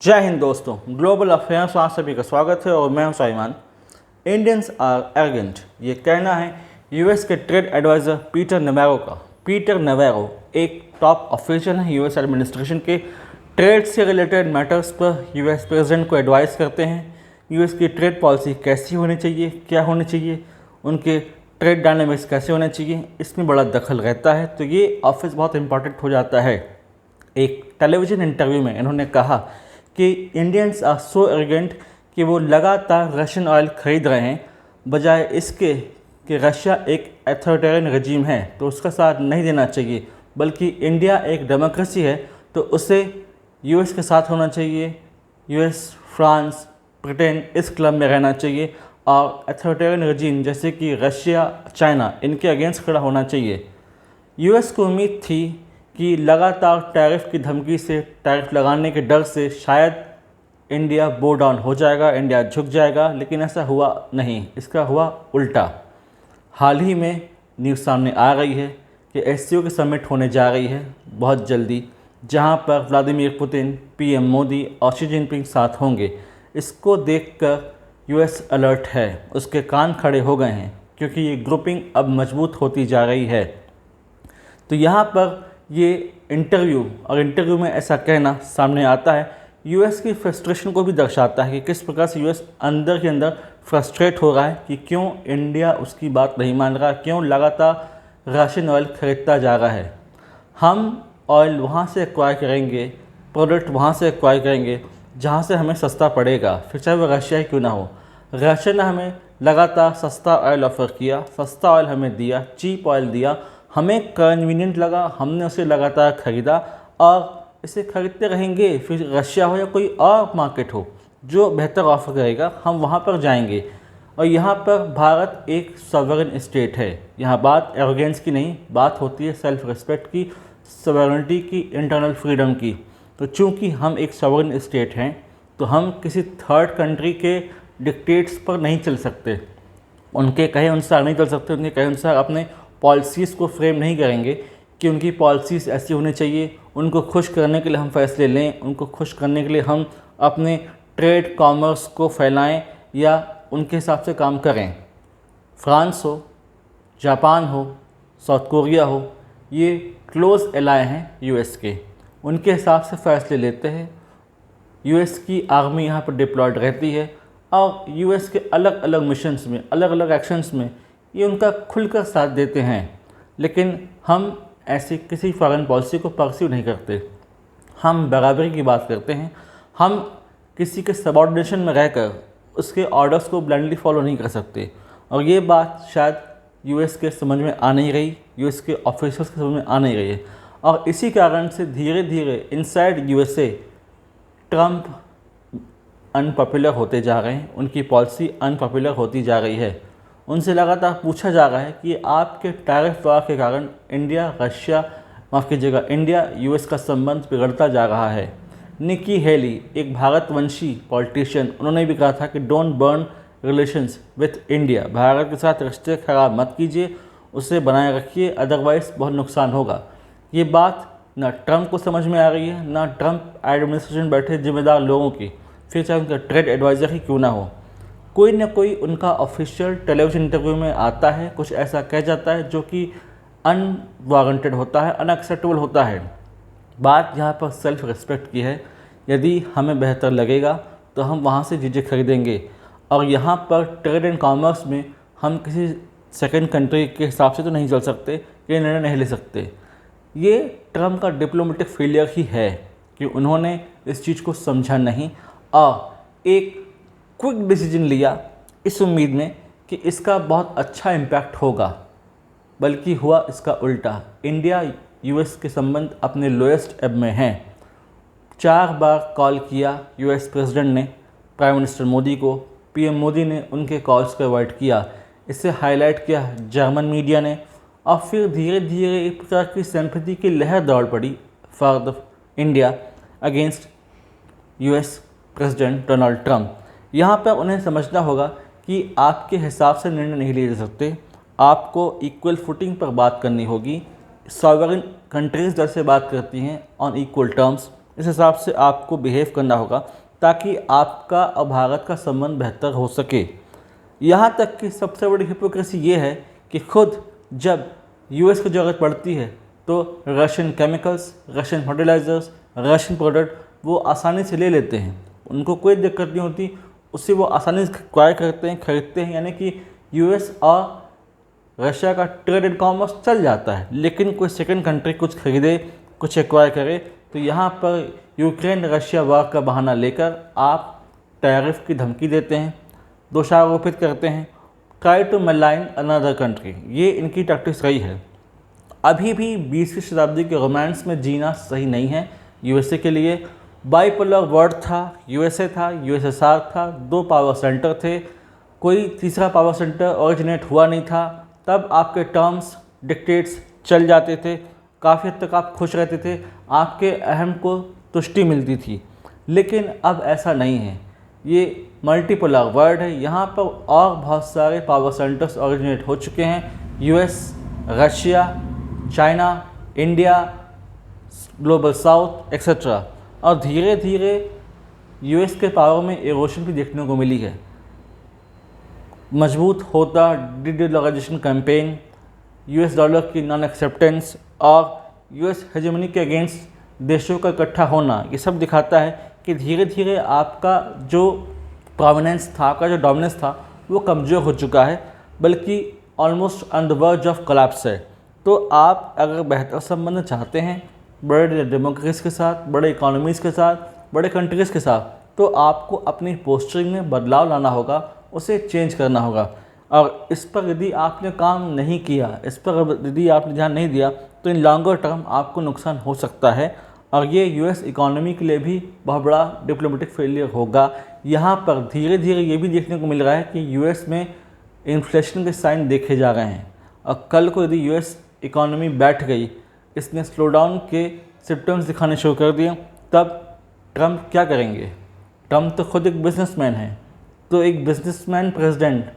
जय हिंद दोस्तों, global affairs में आप सभी का स्वागत है और मैं हूं साइमान। इंडियंस आर एरोगेंट, ये कहना है यूएस के ट्रेड एडवाइज़र पीटर नेवैरो का। पीटर नेवैरो एक टॉप ऑफिशियल हैं यूएस एडमिनिस्ट्रेशन के। ट्रेड से रिलेटेड मैटर्स पर यूएस प्रेसिडेंट को एडवाइस करते हैं। यूएस की ट्रेड पॉलिसी कैसी होनी चाहिए, क्या होनी चाहिए, उनके ट्रेड डायनामिक्स कैसे होने चाहिए, इसमें बड़ा दखल रहता है। तो ये ऑफिस बहुत इंपॉर्टेंट हो जाता है। एक टेलीविज़न इंटरव्यू में इन्होंने कहा कि इंडियंस आर सो एरोगेंट कि वो लगातार रशियन ऑयल खरीद रहे हैं, बजाय इसके कि रशिया एक अथॉरिटेरियन रजीम है तो उसका साथ नहीं देना चाहिए, बल्कि इंडिया एक डेमोक्रेसी है तो उसे यूएस के साथ होना चाहिए। यूएस, फ्रांस, ब्रिटेन इस क्लब में रहना चाहिए और अथॉरिटेरियन रजीम जैसे कि रशिया, चाइना, इनके अगेंस्ट खड़ा होना चाहिए। यूएस को उम्मीद थी कि लगातार टैरिफ की धमकी से, टैरिफ लगाने के डर से शायद इंडिया बो डाउन हो जाएगा, इंडिया झुक जाएगा, लेकिन ऐसा हुआ नहीं, इसका हुआ उल्टा। हाल ही में न्यूज़ सामने आ रही है कि एससीओ की समिट होने जा रही है बहुत जल्दी, जहां पर व्लादिमीर पुतिन, पीएम मोदी और शी जिनपिंग साथ होंगे। इसको देखकर यूएस अलर्ट है, उसके कान खड़े हो गए हैं, क्योंकि ये ग्रुपिंग अब मजबूत होती जा रही है। तो यहाँ पर ये इंटरव्यू में ऐसा कहना सामने आता है, यूएस की फ्रस्ट्रेशन को भी दर्शाता है कि किस प्रकार से यूएस अंदर के अंदर फ्रस्ट्रेट हो रहा है कि क्यों इंडिया उसकी बात नहीं मान रहा, क्यों लगातार रशियन ऑयल खरीदता जा रहा है। हम ऑयल वहाँ से एक्वायर करेंगे, प्रोडक्ट वहाँ से एक्वायर करेंगे जहाँ से हमें सस्ता पड़ेगा, फिर चाहे वो रशिया ही क्यों ना हो। रशिया ने हमें लगातार सस्ता ऑयल ऑफ़र किया, सस्ता ऑयल हमें दिया, चीप ऑयल दिया, हमें कन्वीनियंट लगा, हमने उसे लगातार ख़रीदा और इसे खरीदते रहेंगे। फिर रशिया हो या कोई और मार्केट हो जो बेहतर ऑफर करेगा, हम वहाँ पर जाएंगे। और यहाँ पर भारत एक सॉवरेन स्टेट है, यहाँ बात एरोगेंस की नहीं, बात होती है सेल्फ रिस्पेक्ट की, सॉवरेनिटी की, इंटरनल फ्रीडम की। तो चूँकि हम एक सॉवरेन स्टेट हैं तो हम किसी थर्ड कंट्री के डिक्टेट्स पर नहीं चल सकते, उनके कहे अनुसार नहीं चल सकते, उनके कहे अनुसार अपने पॉलिसीज़ को फ्रेम नहीं करेंगे कि उनकी पॉलिसीज़ ऐसी होनी चाहिए, उनको खुश करने के लिए हम फैसले लें, उनको खुश करने के लिए हम अपने ट्रेड कॉमर्स को फैलाएं या उनके हिसाब से काम करें। फ्रांस हो, जापान हो, साउथ कोरिया हो, ये क्लोज़ एलाय हैं यूएस के, उनके हिसाब से फ़ैसले लेते हैं। यूएस की आर्मी यहाँ पर डिप्लॉयड रहती है और यूएस के अलग अलग मिशंस में, अलग अलग एक्शंस में ये उनका खुलकर साथ देते हैं। लेकिन हम ऐसी किसी फॉरेन पॉलिसी को परस्यू नहीं करते, हम बराबरी की बात करते हैं। हम किसी के सबऑर्डिनेशन में रहकर उसके ऑर्डर्स को ब्लाइंडली फॉलो नहीं कर सकते। और ये बात शायद यूएस के समझ में आ नहीं रही, यूएस के ऑफिसर्स के समझ में आ नहीं रही है। और इसी कारण से धीरे धीरे इनसाइड यूएसए ट्रंप अनपॉपुलर होते जा रहे हैं, उनकी पॉलिसी अनपॉपुलर होती जा रही है। उनसे लगातार पूछा जा रहा है कि आपके टैरिफ वॉर के कारण इंडिया यूएस का संबंध बिगड़ता जा रहा है। निकी हेली, एक भारतवंशी पॉलिटिशियन, उन्होंने भी कहा था कि don't burn relations with India, Bharat के साथ रिश्ते खराब मत कीजिए, उसे बनाए रखिए, अदरवाइज़ बहुत नुकसान होगा। ये बात ना ट्रंप को समझ में आ रही है, ना ट्रंप एडमिनिस्ट्रेशन बैठे जिम्मेदार लोगों की, फिर चाहे उनका ट्रेड एडवाइज़र ही क्यों ना हो। कोई ना कोई उनका ऑफिशियल टेलीविज़न इंटरव्यू में आता है, कुछ ऐसा कह जाता है जो कि अनवारंटेड होता है, अनएक्सेप्टेबल होता है। बात यहाँ पर सेल्फ रिस्पेक्ट की है। यदि हमें बेहतर लगेगा तो हम वहाँ से चीज़ें खरीदेंगे। और यहाँ पर ट्रेड एंड कॉमर्स में हम किसी सेकेंड कंट्री के हिसाब से तो नहीं चल सकते, ये निर्णय नहीं ले सकते। ये ट्रंप का डिप्लोमेटिक फेलियर ही है कि उन्होंने इस चीज़ को समझा नहीं और एक क्विक डिसीजन लिया इस उम्मीद में कि इसका बहुत अच्छा इम्पैक्ट होगा, बल्कि हुआ इसका उल्टा। इंडिया यूएस के संबंध अपने लोएस्ट एब में हैं। 4 बार कॉल किया यूएस प्रेसिडेंट ने प्राइम मिनिस्टर मोदी को, पीएम मोदी ने उनके कॉल्स को अवॉइड किया। इसे हाईलाइट किया जर्मन मीडिया ने और फिर धीरे धीरे एक प्रकार की सिंपैथी की लहर दौड़ पड़ी for the India against US president Donald Trump. यहाँ पर उन्हें समझना होगा कि आपके हिसाब से निर्णय नहीं लिए जा सकते, आपको इक्वल फुटिंग पर बात करनी होगी। सॉवरेन कंट्रीज़ जैसे बात करती हैं ऑन इक्वल टर्म्स, इस हिसाब से आपको बिहेव करना होगा ताकि आपका और भारत का संबंध बेहतर हो सके। यहाँ तक कि सबसे बड़ी हिपोक्रेसी ये है कि खुद जब यूएस को ज़रूरत पड़ती है तो Russian chemicals, Russian fertilizers, Russian product वो आसानी से ले लेते हैं, उनको कोई दिक्कत नहीं होती, उससे वो आसानी से एक्वायर करते हैं, खरीदते हैं। यानी कि यूएस और रशिया का ट्रेड एंड कॉमर्स चल जाता है। लेकिन कोई सेकंड कंट्री कुछ खरीदे, कुछ एक्वायर करे तो यहाँ पर यूक्रेन रशिया वार का बहाना लेकर आप टैरिफ की धमकी देते हैं, दोषारोपित करते हैं, try to malign another country. ये इनकी टैक्टिक्स रही है। अभी भी 20वीं शताब्दी के रोमांस में जीना सही नहीं है यूएसए के लिए। बाइपोलर वर्ल्ड था, यूएसए था, यूएसएसआर था, 2 पावर सेंटर थे, कोई तीसरा पावर सेंटर ओरिजिनेट हुआ नहीं था। तब आपके टर्म्स डिक्टेट्स चल जाते थे, काफ़ी हद तक आप खुश रहते थे, आपके अहम को तुष्टि मिलती थी। लेकिन अब ऐसा नहीं है, ये मल्टीपोलर वर्ल्ड है। यहाँ पर और बहुत सारे पावर सेंटर्स ओरिजिनेट हो चुके हैं, US, Russia, China, India, global south etcetera. और धीरे धीरे यूएस के पावर में इरोशन भी देखने को मिली है। मजबूत होता डीडोलराइजेशन कैंपेन, यूएस डॉलर की नॉन एक्सेप्टेंस और यूएस हेजेमनी के अगेंस्ट देशों का इकट्ठा होना, ये सब दिखाता है कि धीरे धीरे आपका जो प्रोमिनेंस था, आपका जो डोमिनेंस था वो कमज़ोर हो चुका है, बल्कि almost on the verge of collapse है। तो आप अगर बेहतर संबंध चाहते हैं बड़े डेमोक्रेसीज के साथ, बड़े इकोनॉमीज़ के साथ, बड़े कंट्रीज़ के साथ, तो आपको अपनी पोस्चरिंग में बदलाव लाना होगा, उसे चेंज करना होगा। और इस पर यदि आपने काम नहीं किया, इस पर यदि आपने ध्यान नहीं दिया, तो इन लॉन्गर टर्म आपको नुकसान हो सकता है और ये यूएस इकोनॉमी के लिए भी बहुत बड़ा डिप्लोमेटिक फेलियर होगा। यहाँ पर धीरे धीरे ये भी देखने को मिल रहा है कि यूएस में इन्फ्लेशन के साइन देखे जा रहे हैं और कल को यदि यूएस इकोनॉमी बैठ गई, इसने स्लो डाउन के सिम्टम्स दिखाने शुरू कर दिए, तब ट्रम्प क्या करेंगे? ट्रम्प तो खुद एक बिजनेसमैन है, तो एक बिजनेसमैन प्रेसिडेंट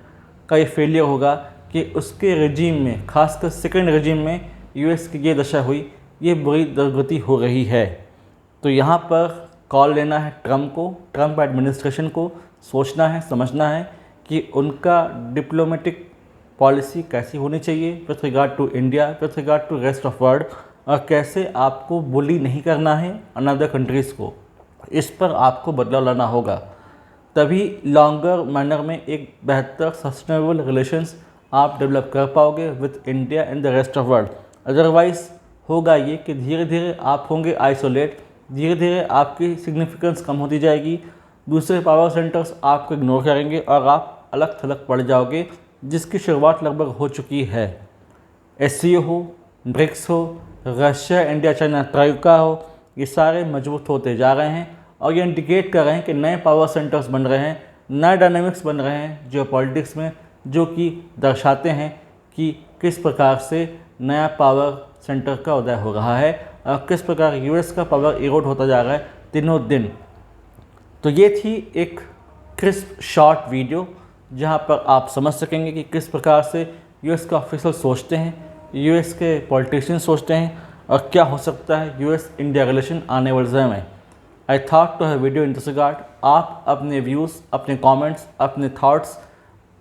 का ये फेलियर होगा कि उसके रेजिम में, खासकर सेकंड रेजिम में यूएस की ये दशा हुई, ये बुरी दुर्गति हो रही है। तो यहाँ पर कॉल लेना है ट्रम्प को, ट्रम्प एडमिनिस्ट्रेशन को सोचना है, समझना है कि उनका डिप्लोमेटिक पॉलिसी कैसी होनी चाहिए with regard to India, with regard to rest of world, और कैसे आपको बुली नहीं करना है अनदर कंट्रीज़ को। इस पर आपको बदलाव लाना होगा, तभी लॉन्गर मैनर में एक बेहतर सस्टेनेबल रिलेशंस आप डेवलप कर पाओगे with India and the rest of world. Otherwise होगा ये कि धीरे धीरे आप होंगे आइसोलेट, धीरे धीरे आपकी सिग्निफिकेंस कम होती जाएगी, दूसरे पावर सेंटर्स आपको इग्नोर करेंगे और आप अलग थलग पड़ जाओगे, जिसकी शुरुआत लगभग हो चुकी है। एससीओ हो, ब्रिक्स हो, रशिया इंडिया चाइना ट्राइका हो, ये सारे मजबूत होते जा रहे हैं और ये इंडिकेट कर रहे हैं कि नए पावर सेंटर्स बन रहे हैं, नए डायनामिक्स बन रहे हैं जियो पॉलिटिक्स में, जो कि दर्शाते हैं कि किस प्रकार से नया पावर सेंटर का उदय हो रहा है और किस प्रकार यूएस का पावर इरोड होता जा रहा है दिनों दिन। तो ये थी एक क्रिस्प शॉर्ट वीडियो जहाँ पर आप समझ सकेंगे कि किस प्रकार से यूएस के ऑफिसर सोचते हैं, यूएस के पॉलिटिशियन सोचते हैं और क्या हो सकता है यूएस इंडिया रिलेशन आने वाले समय में। I thought to have video in this regard. आप अपने व्यूज़, अपने कमेंट्स, अपने थॉट्स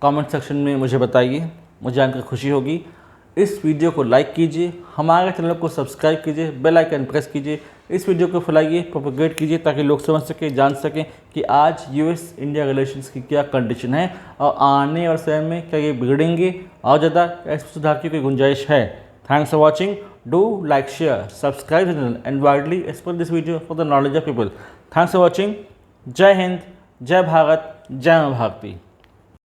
कमेंट सेक्शन में मुझे बताइए, मुझे जानकर खुशी होगी। इस वीडियो को लाइक कीजिए, हमारे चैनल को सब्सक्राइब कीजिए, बेल आइकन प्रेस कीजिए, इस वीडियो को फैलाइए, प्रोपेगेट कीजिए ताकि लोग समझ सकें, जान सकें कि आज यूएस इंडिया रिलेशंस की क्या कंडीशन है और आने और समय में क्या ये बिगड़ेंगे और ज़्यादा ऐसे सुधार की कोई गुंजाइश है। Thanks for watching. Do like, share, subscribe the channel and widely spread this video for the knowledge of people. Thanks for watching. जय हिंद, जय भारत, जय मां भारती।